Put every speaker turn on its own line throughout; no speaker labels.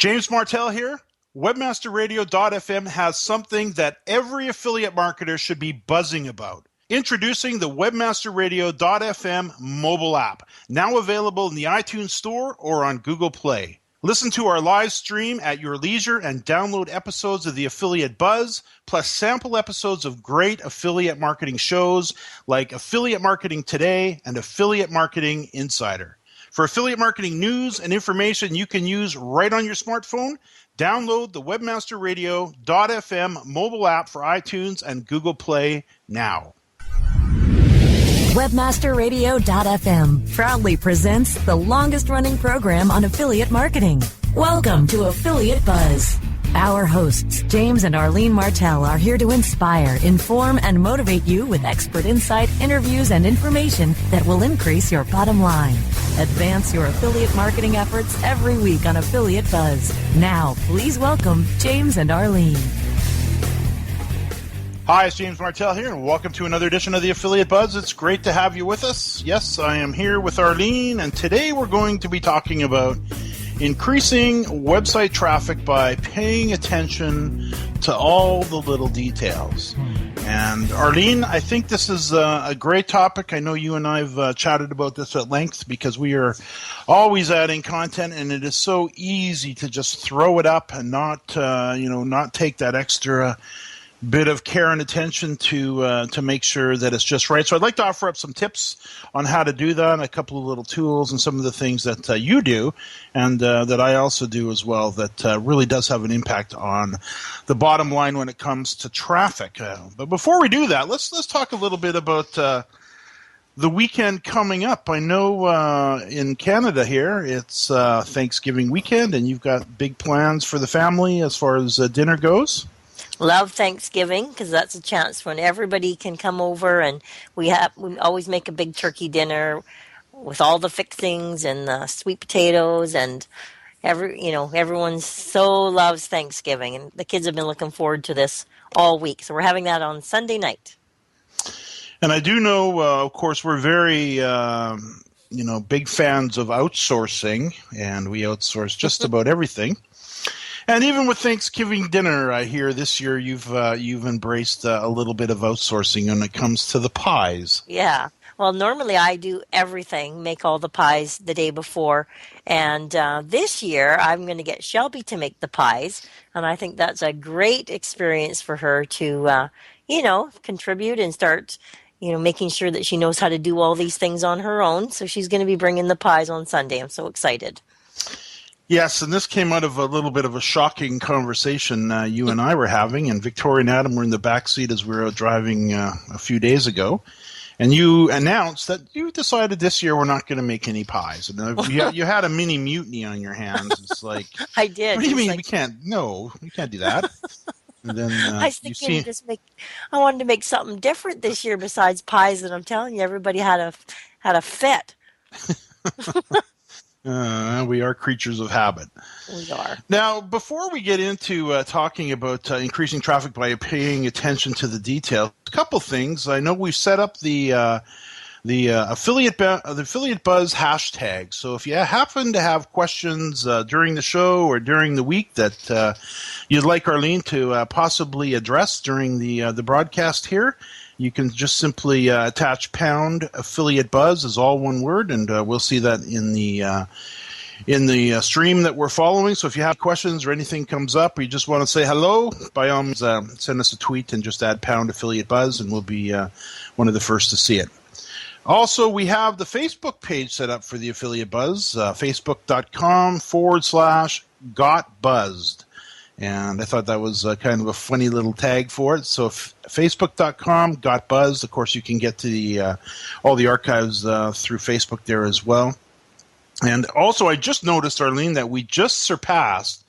James Martell here. WebmasterRadio.fm has something that every affiliate marketer should be buzzing about. Introducing the WebmasterRadio.fm mobile app, now available in the iTunes Store or on Google Play. Listen to our live stream at your leisure and download episodes of the Affiliate Buzz, plus sample episodes of great affiliate marketing shows like Affiliate Marketing Today and Affiliate Marketing Insider. For affiliate marketing news and information you can use right on your smartphone, download the WebmasterRadio.fm mobile app for iTunes and Google Play now.
WebmasterRadio.fm proudly presents the longest-running program on affiliate marketing. Welcome to Affiliate Buzz. Our hosts, James and Arlene Martell, are here to inspire, inform, and motivate you with expert insight, interviews, and information that will increase your bottom line. Advance your affiliate marketing efforts every week on Affiliate Buzz. Now, please welcome James and Arlene.
Hi, it's James Martell here, and welcome to another edition of the Affiliate Buzz. It's great to have you with us. Yes, I am here with Arlene, and today we're going to be talking about increasing website traffic by paying attention to all the little details. And Arlene, I think this is a great topic. I know you and I have chatted about this at length because we are always adding content, and it is so easy to just throw it up and not take that extra bit of care and attention to make sure that it's just right. So I'd like to offer up some tips on how to do that, a couple of little tools and some of the things that you do and that I also do as well that really does have an impact on the bottom line when it comes to traffic. But before we do that, let's talk a little bit about the weekend coming up. I know in Canada here it's Thanksgiving weekend, and you've got big plans for the family as far as dinner goes.
Love Thanksgiving because that's a chance when everybody can come over, and we always make a big turkey dinner with all the fixings and the sweet potatoes, and everyone so loves Thanksgiving, and the kids have been looking forward to this all week. So we're having that on Sunday night.
And I do know, of course, we're very big fans of outsourcing, and we outsource just about everything. And even with Thanksgiving dinner, I hear this year you've embraced a little bit of outsourcing when it comes to the pies.
Yeah. Well, normally I do everything, make all the pies the day before. And this year I'm going to get Shelby to make the pies. And I think that's a great experience for her to, contribute and start, making sure that she knows how to do all these things on her own. So she's going to be bringing the pies on Sunday. I'm so excited.
Yes, and this came out of a little bit of a shocking conversation you and I were having, and Victoria and Adam were in the back seat as we were out driving a few days ago, and you announced that you decided this year we're not going to make any pies. And you had a mini mutiny on your hands. It's like,
I did.
What do you mean we can't? No, we can't do that. And then
I was thinking I wanted to make something different this year besides pies, and I'm telling you, everybody had a fit.
We are creatures of habit.
We are.
Now, before we get into talking about increasing traffic by paying attention to the details, a couple things. I know we've set up the Affiliate Buzz hashtag. So if you happen to have questions during the show or during the week that you'd like Arlene to possibly address during the broadcast here, you can just simply attach pound Affiliate Buzz as all one word, and we'll see that in the stream that we're following. So if you have questions or anything comes up, or you just want to say hello, by all means, send us a tweet and just add pound Affiliate Buzz, and we'll be one of the first to see it. Also, we have the Facebook page set up for the Affiliate Buzz, facebook.com/gotbuzzed. And I thought that was kind of a funny little tag for it. So facebook.com/gotbuzzed. Of course, you can get to all the archives through Facebook there as well. And also, I just noticed, Arlene, that we just surpassed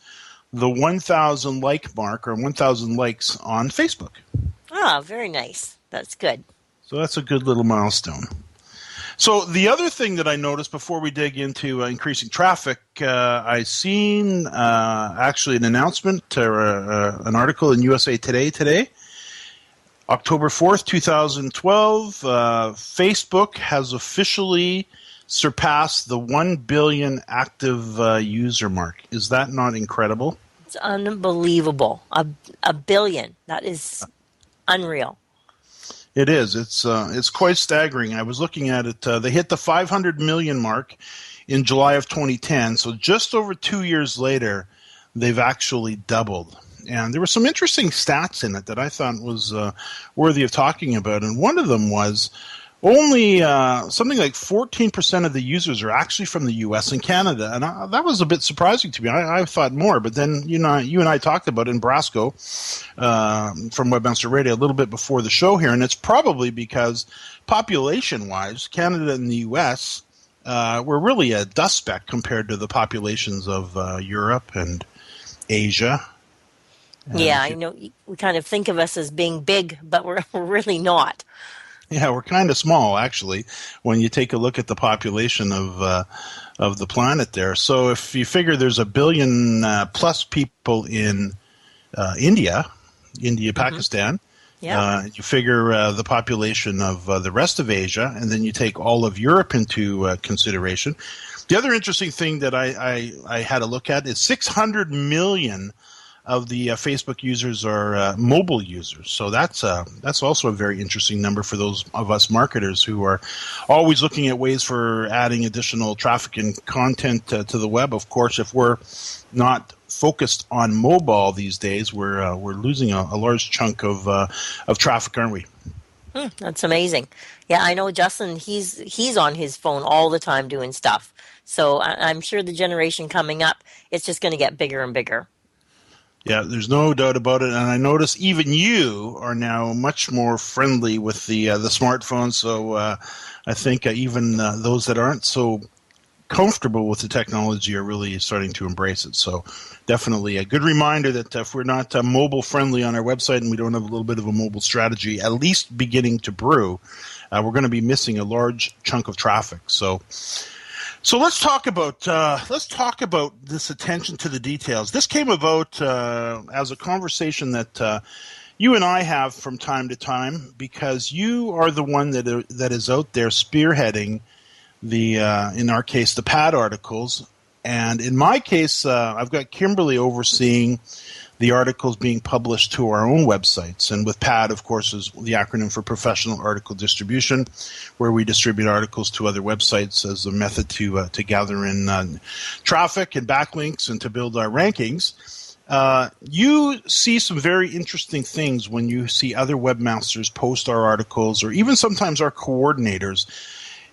the 1,000 like mark, or 1,000 likes on Facebook.
Ah, very nice. That's good.
So that's a good little milestone. So the other thing that I noticed before we dig into increasing traffic, I seen actually an announcement or an article in USA today, October 4th, 2012. Facebook has officially surpassed the 1 billion active user mark. Is that not incredible?
It's unbelievable. A billion. That is unreal.
It is. It's quite staggering. I was looking at it. They hit the 500 million mark in July of 2010. So just over 2 years later, they've actually doubled. And there were some interesting stats in it that I thought was worthy of talking about. And one of them was only something like 14% of the users are actually from the U.S. and Canada. And that was a bit surprising to me. I thought more. But then you and I talked about it in Brasco from Webmaster Radio a little bit before the show here. And it's probably because population-wise, Canada and the U.S. Were really a dust speck compared to the populations of Europe and Asia.
Yeah, I know we kind of think of us as being big, but we're really not.
Yeah, we're kind of small, actually, when you take a look at the population of the planet there. So if you figure there's a billion plus people in India, Pakistan, you figure the population of the rest of Asia, and then you take all of Europe into consideration. The other interesting thing that I had a look at is 600 million of the Facebook users are mobile users. So that's also a very interesting number for those of us marketers who are always looking at ways for adding additional traffic and content to the web. Of course, if we're not focused on mobile these days, we're losing a large chunk of traffic, aren't we?
That's amazing. Yeah, I know Justin, he's on his phone all the time doing stuff. So I'm sure the generation coming up, it's just going to get bigger and bigger.
Yeah, there's no doubt about it. And I notice even you are now much more friendly with the smartphone. So I think even those that aren't so comfortable with the technology are really starting to embrace it. So definitely a good reminder that if we're not mobile friendly on our website and we don't have a little bit of a mobile strategy, at least beginning to brew, we're going to be missing a large chunk of traffic. So let's talk about this attention to the details. This came about as a conversation that you and I have from time to time, because you are the one that is out there spearheading the in our case the pad articles, and in my case I've got Kimberly overseeing the articles being published to our own websites. And with PAD, of course, is the acronym for Professional Article Distribution, where we distribute articles to other websites as a method to gather in traffic and backlinks and to build our rankings. You see some very interesting things when you see other webmasters post our articles, or even sometimes our coordinators.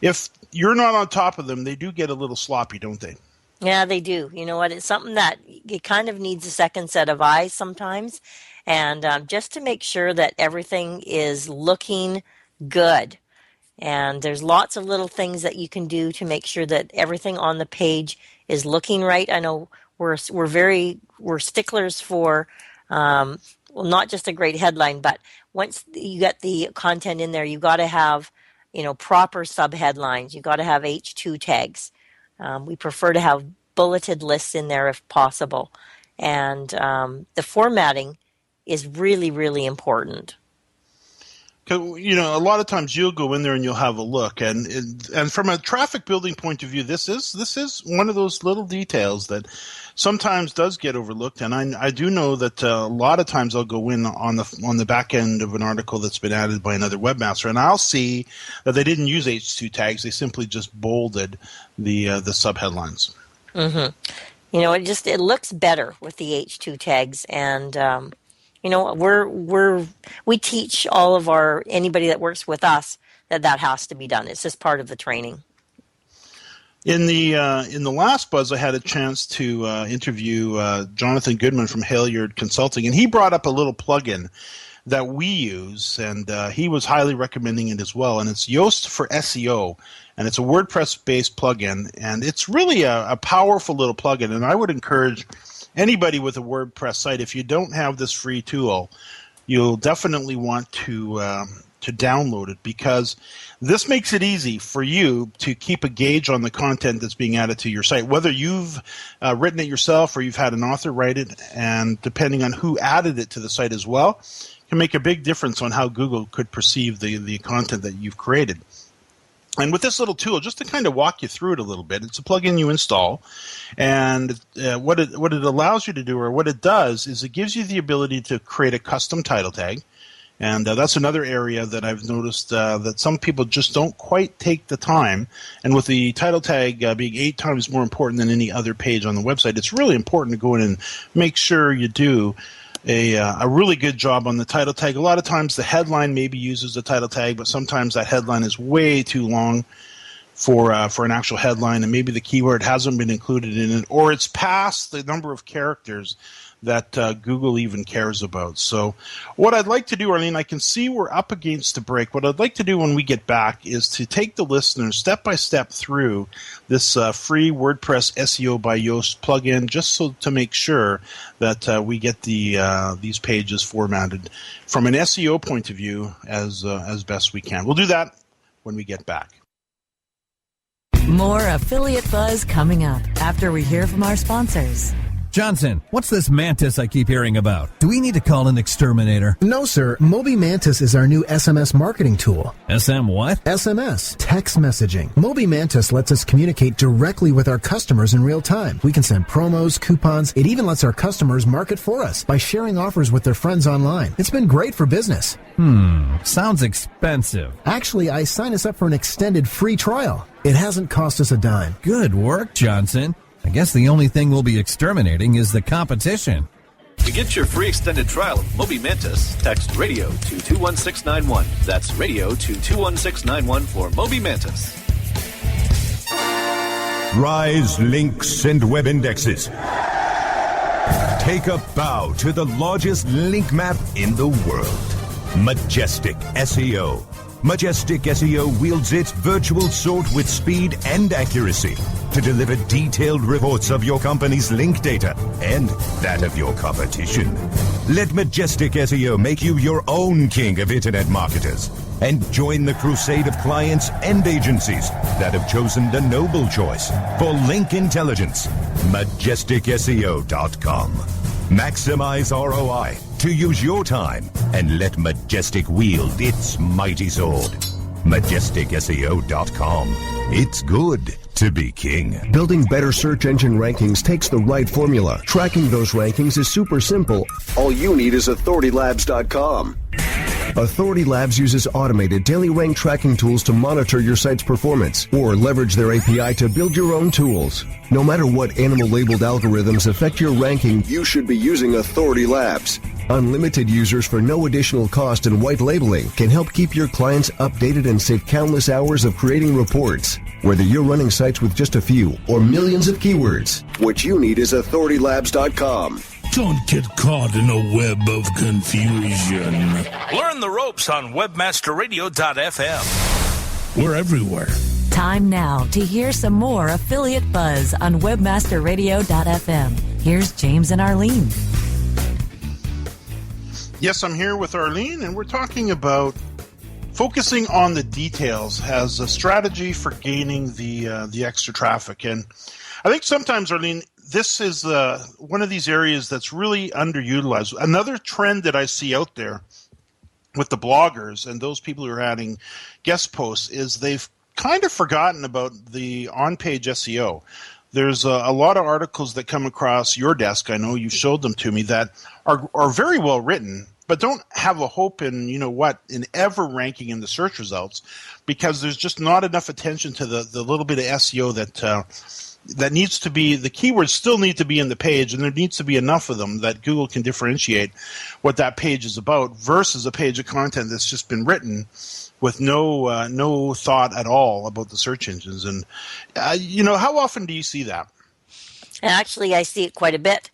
If you're not on top of them, they do get a little sloppy, don't they?
Yeah, they do. You know what? It's something that it kind of needs a second set of eyes sometimes. And just to make sure that everything is looking good. And there's lots of little things that you can do to make sure that everything on the page is looking right. I know we're sticklers for, not just a great headline, but once you get the content in there, you got to have, proper subheadlines. You got to have H2 tags. We prefer to have bulleted lists in there if possible. And the formatting is really, really important.
A lot of times you'll go in there and you'll have a look, and from a traffic building point of view, this is one of those little details that sometimes does get overlooked. And I do know that a lot of times I'll go in on the back end of an article that's been added by another webmaster, and I'll see that they didn't use H2 tags; they simply just bolded the subheadlines.
Mm-hmm. It looks better with the H2 tags, and we teach all of anybody that works with us that has to be done. It's just part of the training.
In the last buzz, I had a chance to interview Jonathan Goodman from Halyard Consulting, and he brought up a little plugin that we use, and he was highly recommending it as well. And it's Yoast for SEO, and it's a WordPress-based plugin, and it's really a powerful little plugin. And I would encourage anybody with a WordPress site, if you don't have this free tool, you'll definitely want to download it, because this makes it easy for you to keep a gauge on the content that's being added to your site, whether you've written it yourself or you've had an author write it, and depending on who added it to the site as well, can make a big difference on how Google could perceive the content that you've created. And with this little tool, just to kind of walk you through it a little bit, it's a plugin you install, and what it allows you to do, or what it does, is it gives you the ability to create a custom title tag. And that's another area that I've noticed that some people just don't quite take the time. And with the title tag being 8 times more important than any other page on the website, it's really important to go in and make sure you do a really good job on the title tag. A lot of times the headline maybe uses the title tag, but sometimes that headline is way too long for an actual headline, and maybe the keyword hasn't been included in it, or it's past the number of characters that Google even cares about. So what I'd like to do, Arlene, I can see we're up against a break. What I'd like to do when we get back is to take the listeners step by step through this free WordPress SEO by Yoast plugin, just so to make sure that we get these pages formatted from an SEO point of view as best we can. We'll do that when we get back.
More Affiliate Buzz coming up after we hear from our sponsors.
Johnson, what's this Mantis I keep hearing about? Do we need to call an exterminator?
No, sir. Moby Mantis is our new SMS marketing tool.
SM what?
SMS, text messaging. Moby Mantis lets us communicate directly with our customers in real time. We can send promos, coupons. It even lets our customers market for us by sharing offers with their friends online. It's been great for business.
Sounds expensive.
Actually, I signed us up for an extended free trial. It hasn't cost us a dime.
Good work, Johnson. I guess the only thing we'll be exterminating is the competition.
To get your free extended trial of Moby Mantis, text radio to 21691. That's radio to 21691 for Moby Mantis.
Rise, links, and web indexes. Take a bow to the largest link map in the world. Majestic SEO. Majestic SEO wields its virtual sword with speed and accuracy to deliver detailed reports of your company's link data and that of your competition. Let Majestic SEO make you your own king of internet marketers and join the crusade of clients and agencies that have chosen the noble choice for link intelligence. MajesticSEO.com. Maximize ROI to use your time and let Majestic wield its mighty sword. MajesticSEO.com. It's good to be king.
Building better search engine rankings takes the right formula. Tracking those rankings is super simple. All you need is authoritylabs.com. Authority Labs uses automated daily rank tracking tools to monitor your site's performance or leverage their API to build your own tools. No matter what animal-labeled algorithms affect your ranking, you should be using Authority Labs. Unlimited users for no additional cost and white labeling can help keep your clients updated and save countless hours of creating reports. Whether you're running sites with just a few or millions of keywords, what you need is authoritylabs.com.
Don't get caught in a web of confusion.
Learn the ropes on webmasterradio.fm.
We're everywhere.
Time now to hear some more Affiliate Buzz on webmasterradio.fm. Here's James and Arlene.
Yes, I'm here with Arlene, and we're talking about focusing on the details as a strategy for gaining the extra traffic. And I think sometimes, Arlene, this is one of these areas that's really underutilized. Another trend that I see out there with the bloggers and those people who are adding guest posts is they've kind of forgotten about the on-page SEO. There's a lot of articles that come across your desk, I know you showed them to me, that are very well written, but don't have a hope in, in ever ranking in the search results, because there's just not enough attention to the little bit of SEO that needs to be. The keywords still need to be in the page, and there needs to be enough of them that Google can differentiate what that page is about versus a page of content that's just been written with no thought at all about the search engines. And how often do you see that?
Actually, I see it quite a bit.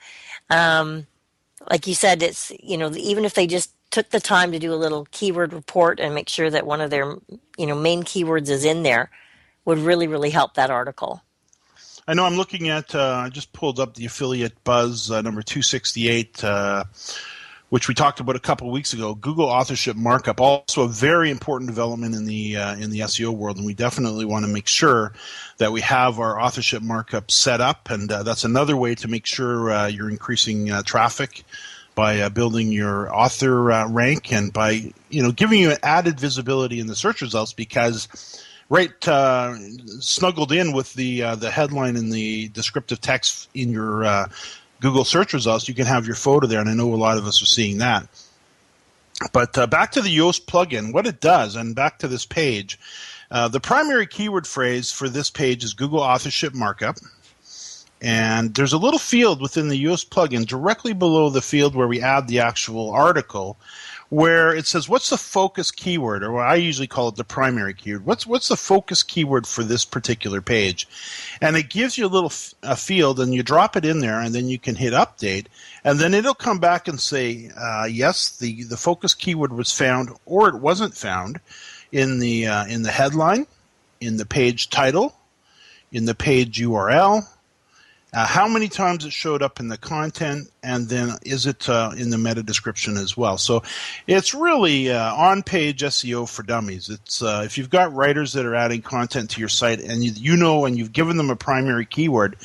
Like you said, it's even if they just took the time to do a little keyword report and make sure that one of their main keywords is in there, would really, really help that article.
I know I'm looking at, I just pulled up the Affiliate Buzz number 268, which we talked about a couple of weeks ago. Google authorship markup, also a very important development in the SEO world, and we definitely want to make sure that we have our authorship markup set up, and that's another way to make sure you're increasing traffic by building your author rank and by giving you added visibility in the search results, because right snuggled in with the headline and the descriptive text in your Google search results. You can have your photo there, and I know a lot of us are seeing that. But back to the Yoast plugin, what it does, and back to this page, the primary keyword phrase for this page is Google authorship markup. And there's a little field within the Yoast plugin directly below the field where we add the actual article, where it says, what's the focus keyword, or what I usually call it the primary keyword. What's the focus keyword for this particular page? And it gives you a little field, and you drop it in there, and then you can hit update, and then it'll come back and say, yes, the focus keyword was found, or it wasn't found in the headline, in the page title, in the page URL, how many times it showed up in the content, and then is it in the meta description as well. So it's really on-page SEO for dummies. It's if you've got writers that are adding content to your site, and and you've given them a primary keyword,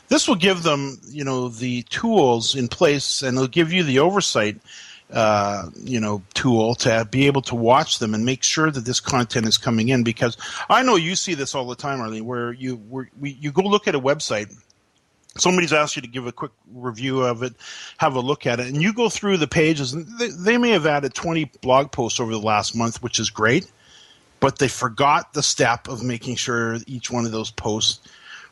this will give them the tools in place, and it'll give you the oversight tool to be able to watch them and make sure that this content is coming in. Because I know you see this all the time, Arlene, where you go look at a website. Somebody's asked you to give a quick review of it, have a look at it, and you go through the pages, and they may have added 20 blog posts over the last month, which is great, but they forgot the step of making sure each one of those posts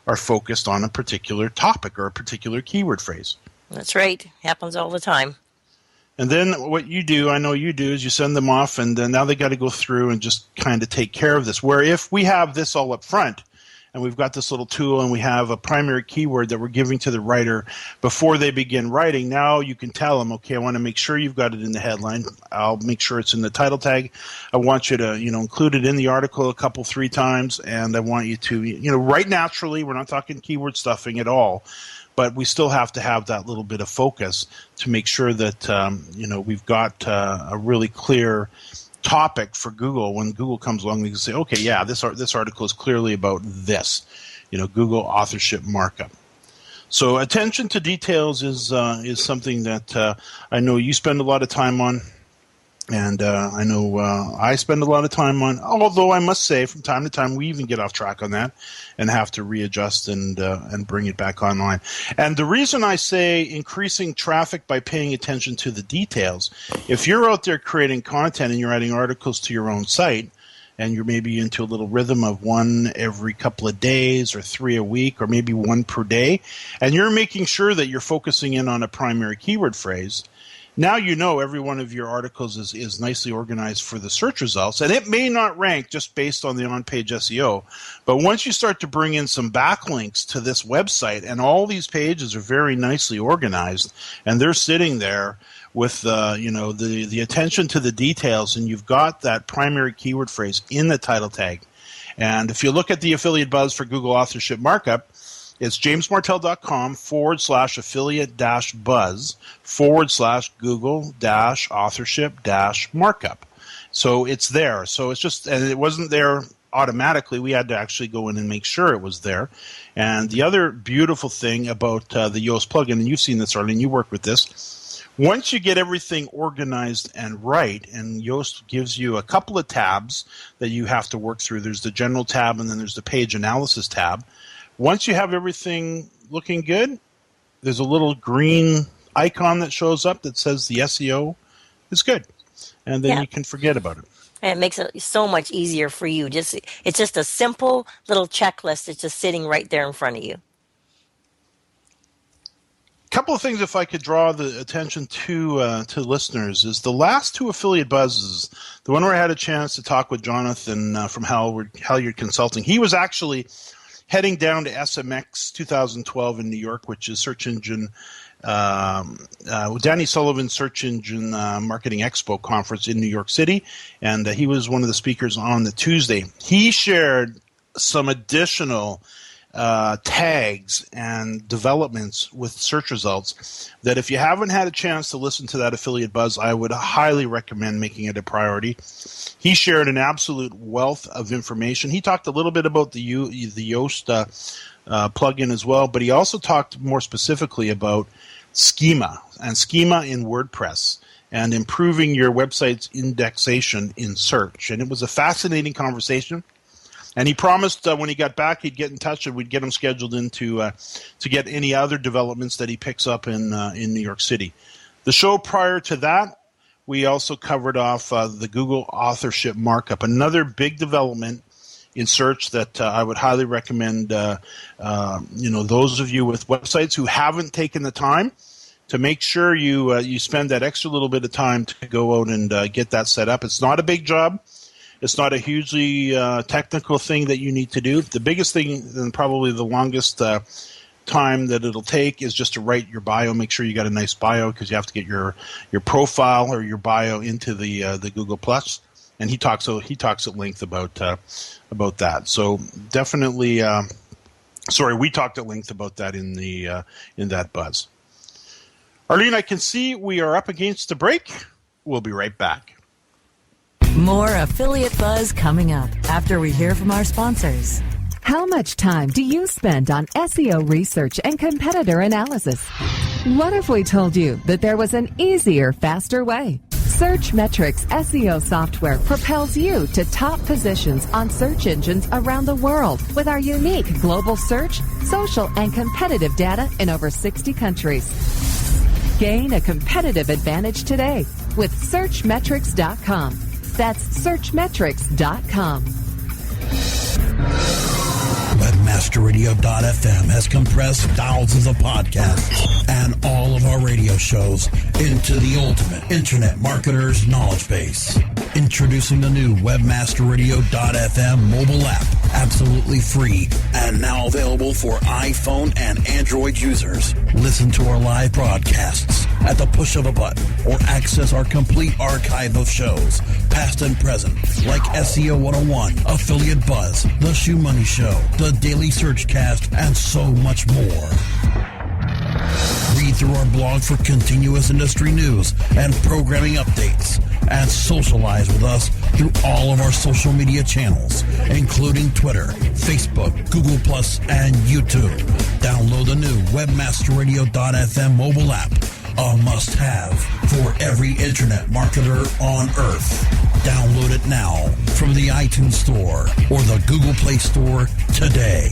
are focused on a particular topic or a particular keyword phrase.
That's right. Happens all the time.
And then what you do, I know you do, is you send them off, and then now they got to go through and just kind of take care of this. Where if we have this all up front, and we've got this little tool, and we have a primary keyword that we're giving to the writer before they begin writing. Now you can tell them, okay, I want to make sure you've got it in the headline. I'll make sure it's in the title tag. I want you to, include it in the article a couple, 3 times, and I want you to, write naturally. We're not talking keyword stuffing at all, but we still have to have that little bit of focus to make sure that, we've got a really clear topic for Google. When Google comes along, they can say, okay, yeah, this article is clearly about this, Google authorship markup. So attention to details is something that I know you spend a lot of time on, and I know I spend a lot of time on, although I must say from time to time we even get off track on that and have to readjust and bring it back online. And the reason I say increasing traffic by paying attention to the details, if you're out there creating content and you're adding articles to your own site, and you're maybe into a little rhythm of 1 every couple of days or 3 a week or maybe 1 per day, and you're making sure that you're focusing in on a primary keyword phrase, now every one of your articles is nicely organized for the search results, and it may not rank just based on the on-page SEO, but once you start to bring in some backlinks to this website, and all these pages are very nicely organized, and they're sitting there with the attention to the details, and you've got that primary keyword phrase in the title tag. And if you look at the affiliate buzz for Google authorship markup, it's jamesmartell.com/affiliate-buzz/Google-authorship-markup. So it's there. So it's just, and it wasn't there automatically. We had to actually go in and make sure it was there. And the other beautiful thing about the Yoast plugin, and you've seen this, Arlene, you work with this, once you get everything organized and right, and Yoast gives you a couple of tabs that you have to work through. There's the general tab, and then there's the page analysis tab. Once you have everything looking good, there's a little green icon that shows up that says the SEO is good. And then you can forget about it.
And it makes it so much easier for you. It's just a simple little checklist that's just sitting right there in front of you.
Couple of things, if I could draw the attention to listeners, is the last 2 affiliate buzzes. The one where I had a chance to talk with Jonathan from Halyard Consulting. He was actually heading down to SMX 2012 in New York, which is search engine, Danny Sullivan's Search Engine Marketing Expo conference in New York City, and he was one of the speakers on the Tuesday. He shared some additional tags and developments with search results that if you haven't had a chance to listen to that affiliate buzz, I would highly recommend making it a priority. He shared an absolute wealth of information. He talked a little bit about the Yoast plugin as well, but he also talked more specifically about schema and schema in WordPress and improving your website's indexation in search. And it was a fascinating conversation. And he promised when he got back he'd get in touch and we'd get him scheduled in to get any other developments that he picks up in New York City. The show prior to that, we also covered off the Google authorship markup, another big development in search that I would highly recommend. Those of you with websites who haven't taken the time to make sure you spend that extra little bit of time to go out and get that set up. It's not a big job. It's not a hugely technical thing that you need to do. The biggest thing, and probably the longest time that it'll take, is just to write your bio. Make sure you got a nice bio, because you have to get your profile or your bio into the Google Plus. And he talks at length about that. So definitely, we talked at length about that in that buzz. Arlene, I can see we are up against the break. We'll be right back.
More Affiliate Buzz coming up after we hear from our sponsors.
How much time do you spend on SEO research and competitor analysis? What if we told you that there was an easier, faster way? Searchmetrics SEO software propels you to top positions on search engines around the world with our unique global search, social, and competitive data in over 60 countries. Gain a competitive advantage today with Searchmetrics.com. That's Searchmetrics.com.
WebmasterRadio.fm has compressed thousands of podcasts and all of our radio shows into the ultimate internet marketer's knowledge base. Introducing the new WebmasterRadio.fm mobile app, absolutely free and now available for iPhone and Android users. Listen to our live broadcasts at the push of a button or access our complete archive of shows, past and present, like SEO 101, Affiliate Buzz, The Shoe Money Show, The Daily Searchcast, and so much more. Read through our blog for continuous industry news and programming updates, and socialize with us through all of our social media channels, including Twitter, Facebook, Google+, and YouTube. Download the new WebmasterRadio.fm mobile app, a must-have for every internet marketer on Earth. Download it now from the iTunes Store or the Google Play Store today.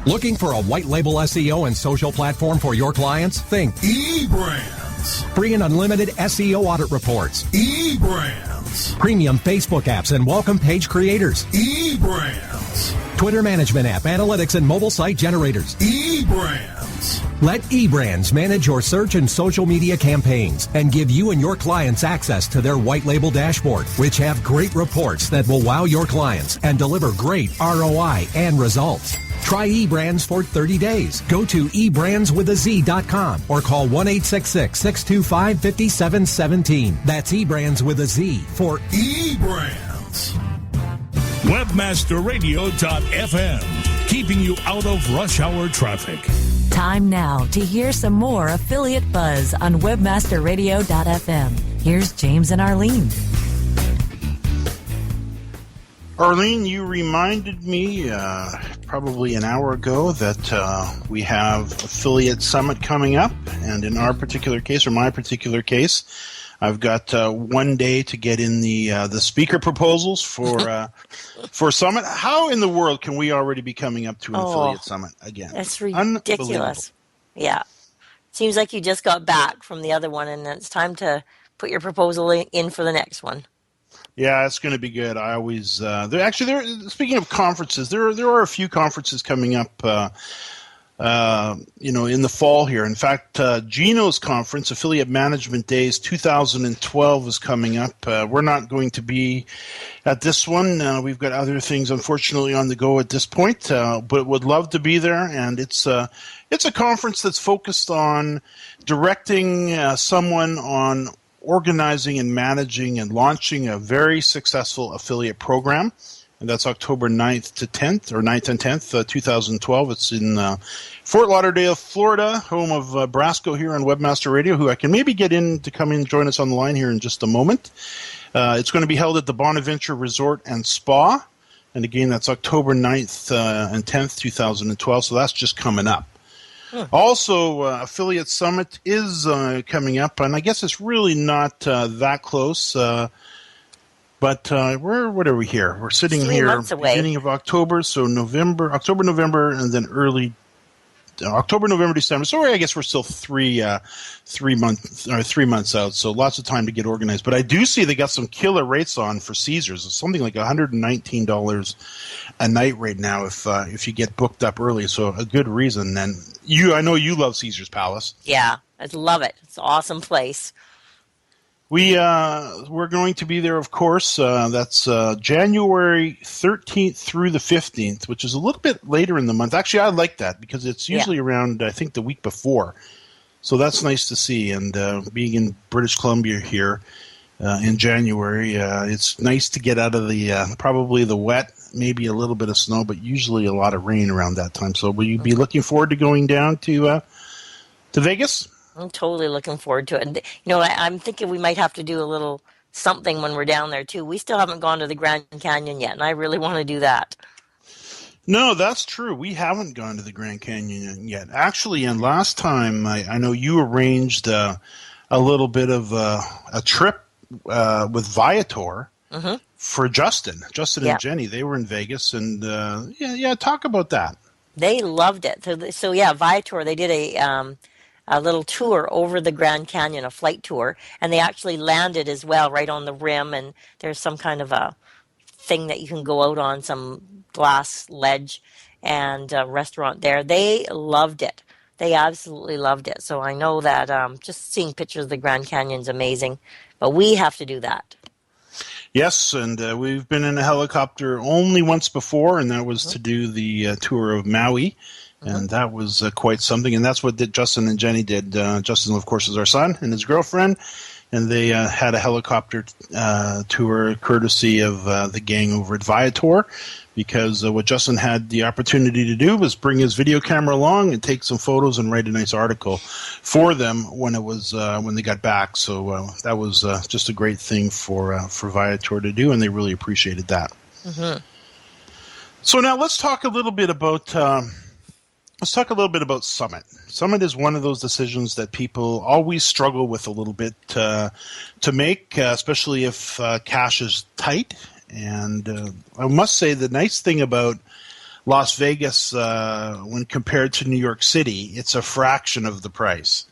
Looking for a white label SEO and social platform for your clients? Think eBrands. Free and unlimited SEO audit reports. eBrands. Premium Facebook apps and welcome page creators. eBrands. Twitter management app, analytics, and mobile site generators. eBrands. Let eBrands manage your search and social media campaigns and give you and your clients access to their white label dashboard, which have great reports that will wow your clients and deliver great ROI and results. Try eBrands for 30 days. Go to eBrandsWithAZ.com or call 1-866-625-5717. That's eBrands with a Z for eBrands.
WebmasterRadio.fm, keeping you out of rush hour traffic.
Time now to hear some more Affiliate Buzz on WebmasterRadio.fm. Here's James and Arlene.
Arlene, you reminded me probably an hour ago that we have Affiliate Summit coming up, and in our particular case, or my particular case, I've got 1 day to get in the speaker proposals for Summit. How in the world can we already be coming up to an Affiliate Summit again?
That's ridiculous. Yeah. Seems like you just got back from the other one, and it's time to put your proposal in for the next one.
Yeah, it's going to be good. I always speaking of conferences, there are a few conferences coming up in the fall here. In fact, Gino's conference, Affiliate Management Days 2012, is coming up. We're not going to be at this one. We've got other things, unfortunately, on the go at this point, but would love to be there. And it's a conference that's focused on directing someone on organizing and managing and launching a very successful affiliate program. And that's October 9th to 10th, or 9th and 10th, 2012. It's in Fort Lauderdale, Florida, home of Brasco here on Webmaster Radio, who I can maybe get in to come in and join us on the line here in just a moment. It's going to be held at the Bonaventure Resort and Spa. And again, that's October 9th and 10th, 2012. So that's just coming up. Also, Affiliate Summit is coming up, and I guess it's really not that close. But what are we here? We're sitting
3
here
months away.
beginning of October, so October, November, and then early October, November, December. So I guess we're still 3 months out. So lots of time to get organized. But I do see they got some killer rates on for Caesars. It's something like $119 a night right now if you get booked up early. So a good reason. And I know you love Caesar's Palace.
Yeah, I love it. It's an awesome place.
We're going to be there, of course. That's January 13th through the 15th, which is a little bit later in the month. Actually, I like that because it's usually around, I think, the week before. So that's nice to see. And being in British Columbia here in January, it's nice to get out of the probably the wet, maybe a little bit of snow, but usually a lot of rain around that time. So will you be looking forward to going down to Vegas?
I'm totally looking forward to it. And, I'm thinking we might have to do a little something when we're down there, too. We still haven't gone to the Grand Canyon yet, and I really want to do that.
No, that's true. We haven't gone to the Grand Canyon yet. Actually, and last time, I know you arranged a little bit of a trip with Viator for Justin and Jenny. They were in Vegas, and talk about that.
They loved it. So Viator, they did a little tour over the Grand Canyon, a flight tour, and they actually landed as well right on the rim, and there's some kind of a thing that you can go out on, some glass ledge, and a restaurant there. They loved it. They absolutely loved it. So I know that just seeing pictures of the Grand Canyon is amazing, but we have to do that.
Yes, and we've been in a helicopter only once before, and that was to do the tour of Maui. And that was quite something. And that's what Justin and Jenny did. Justin, of course, is our son and his girlfriend. And they had a helicopter tour courtesy of the gang over at Viator. Because what Justin had the opportunity to do was bring his video camera along and take some photos and write a nice article for them when they got back. So that was just a great thing for Viator to do. And they really appreciated that. Mm-hmm. So now let's talk a little bit about... Let's talk a little bit about Summit. Summit is one of those decisions that people always struggle with a little bit to make, especially if cash is tight. And I must say the nice thing about Las Vegas when compared to New York City, it's a fraction of the price.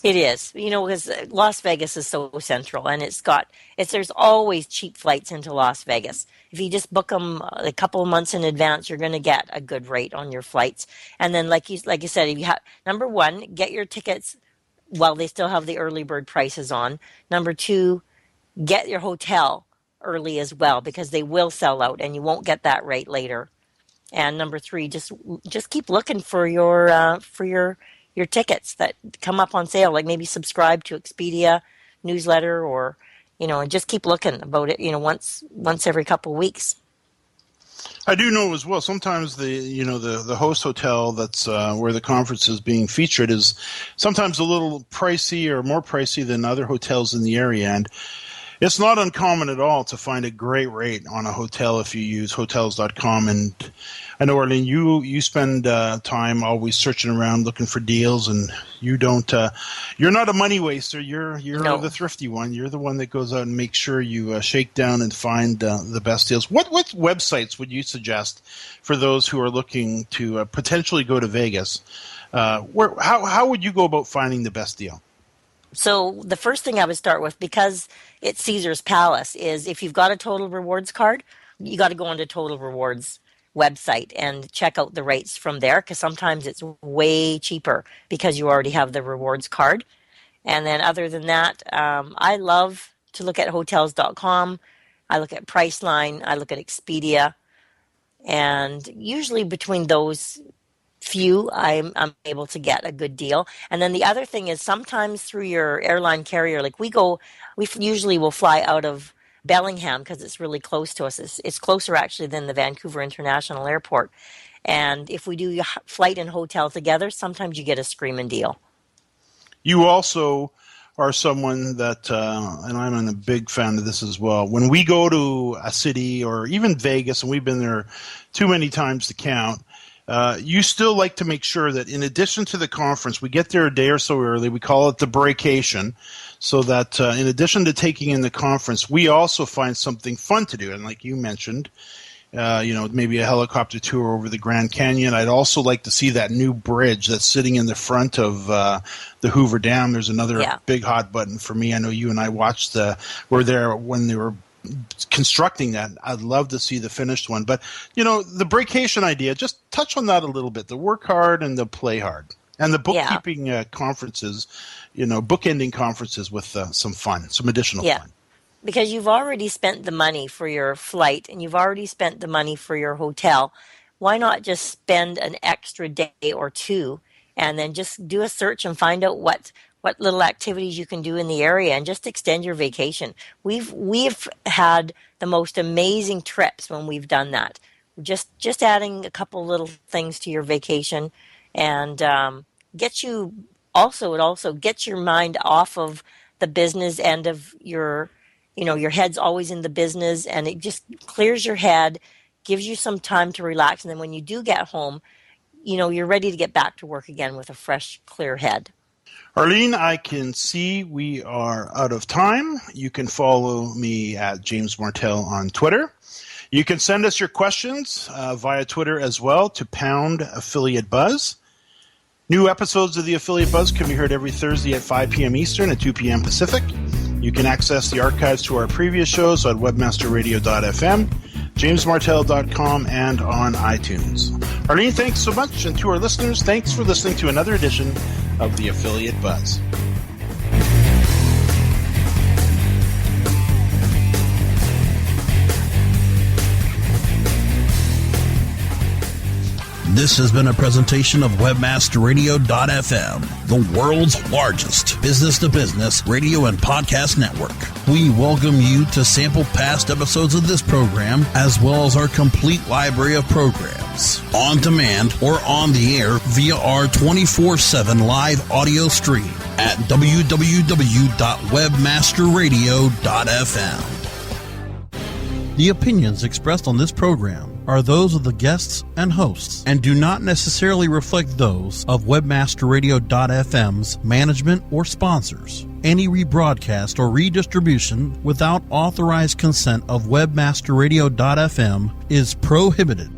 It is, because Las Vegas is so central, and there's always cheap flights into Las Vegas. If you just book them a couple of months in advance, you're going to get a good rate on your flights. And then, like you said, if you number one, get your tickets while they still have the early bird prices on. Number two, get your hotel early as well, because they will sell out, and you won't get that rate later. And number three, just keep looking for your tickets that come up on sale, like maybe subscribe to Expedia newsletter, or and just keep looking about it, once every couple of weeks.
I do know as well, sometimes the host hotel that's where the conference is being featured is sometimes a little pricey or more pricey than other hotels in the area, and it's not uncommon at all to find a great rate on a hotel if you use Hotels.com. And I know, Arlene, you spend time always searching around looking for deals, and you're not a money waster. You're the thrifty one. You're the one that goes out and makes sure you shake down and find the best deals. What websites would you suggest for those who are looking to potentially go to Vegas? How would you go about finding the best deal?
So the first thing I would start with, because it's Caesar's Palace, is if you've got a Total Rewards card, you got to go onto Total Rewards website and check out the rates from there, because sometimes it's way cheaper because you already have the rewards card. And then other than that, I love to look at Hotels.com. I look at Priceline. I look at Expedia. And usually between those few, I'm able to get a good deal. And then the other thing is sometimes through your airline carrier, like we usually will fly out of Bellingham because it's really close to us. It's closer actually than the Vancouver International Airport. And if we do your flight and hotel together, sometimes you get a screaming deal.
You also are someone that, and I'm a big fan of this as well, when we go to a city or even Vegas, and we've been there too many times to count, you still like to make sure that in addition to the conference, we get there a day or so early. We call it the breakation, so that in addition to taking in the conference, we also find something fun to do. And like you mentioned, maybe a helicopter tour over the Grand Canyon. I'd also like to see that new bridge that's sitting in the front of the Hoover Dam. There's another big hot button for me. I know you and I were there when they were constructing that. I'd love to see the finished one. But, the breakation idea, just touch on that a little bit, the work hard and the play hard. And the bookkeeping conferences, bookending conferences with some fun, some additional fun.
Because you've already spent the money for your flight and you've already spent the money for your hotel. Why not just spend an extra day or two and then just do a search and find out what little activities you can do in the area and just extend your vacation. We've had the most amazing trips when we've done that. Just adding a couple little things to your vacation and it also gets your mind off of the business end of your head's always in the business, and it just clears your head, gives you some time to relax. And then when you do get home, you're ready to get back to work again with a fresh, clear head.
Arlene, I can see we are out of time. You can follow me at James Martell on Twitter. You can send us your questions via Twitter as well to #AffiliateBuzz. New episodes of the Affiliate Buzz can be heard every Thursday at 5 p.m. Eastern and 2 p.m. Pacific. You can access the archives to our previous shows on webmasterradio.fm, jamesmartell.com, and on iTunes. Arlene, thanks so much. And to our listeners, thanks for listening to another edition of the Affiliate Buzz.
This has been a presentation of webmasterradio.fm, the world's largest business-to-business radio and podcast network. We welcome you to sample past episodes of this program, as well as our complete library of programs, on demand or on the air via our 24/7 live audio stream at www.webmasterradio.fm. The opinions expressed on this program are those of the guests and hosts and do not necessarily reflect those of webmasterradio.fm's management or sponsors. Any rebroadcast or redistribution without authorized consent of webmasterradio.fm is prohibited.